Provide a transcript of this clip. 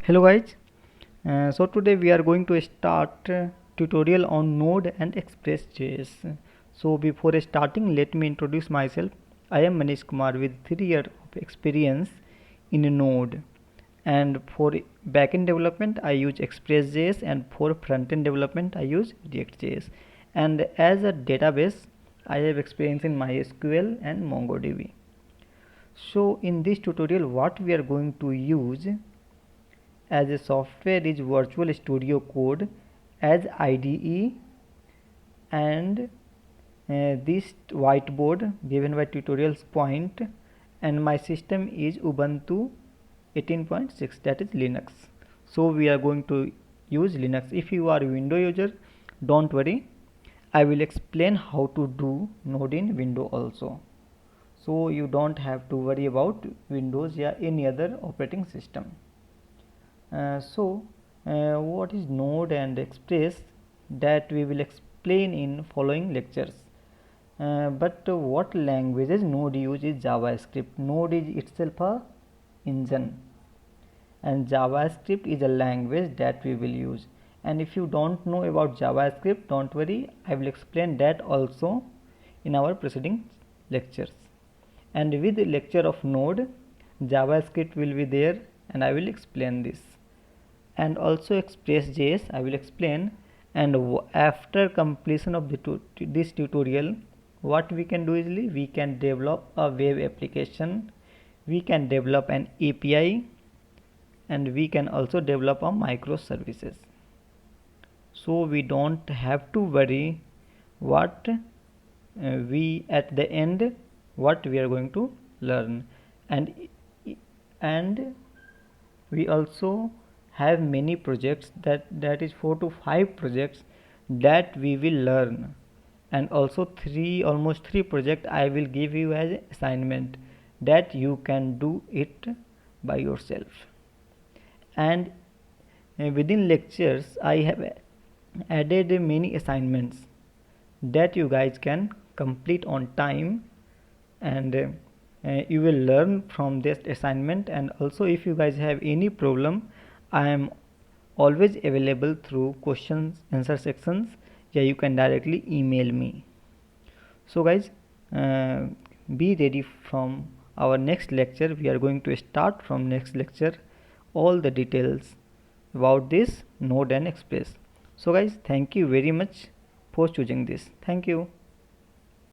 Hello guys, so today we are going to start tutorial on Node and Express JS. So before starting, let me introduce myself. I am Manish Kumar with 3 years of experience in Node, and for backend development I use Express JS, and for frontend development I use React JS. And as a database, I have experience in mysql and mongoDB. So in this tutorial, what we are going to use as a software is Virtual Studio Code as IDE, and this whiteboard given by tutorials point, and my system is Ubuntu 18.6, that is Linux. So we are going to use Linux. If you are a Windows user, don't worry, I will explain how to do Node in Windows also, so you don't have to worry about Windows or any other operating system. What is Node and Express, that we will explain in following lectures. But what languages Node uses? JavaScript. Node is itself a engine, and JavaScript is a language that we will use. And if you don't know about JavaScript, don't worry, I will explain that also in our preceding lectures. And with the lecture of Node, JavaScript will be there, and I will explain this. And also Express.js I will explain. And after completion of this tutorial, what we can do is we can develop a web application, we can develop an API, and we can also develop a microservices. So we don't have to worry what we at the end what we are going to learn. And we also have many projects, that is 4 to 5 projects that we will learn, and also almost 3 projects I will give you as assignment, that you can do it by yourself. And within lectures I have added many assignments that you guys can complete on time, and you will learn from this assignment. And also if you guys have any problem, I am always available through questions answer sections. Yeah, you can directly email me. So guys, be ready from our next lecture. We are going to start from next lecture all the details about this Node and Express. So guys, thank you very much for choosing this. Thank you.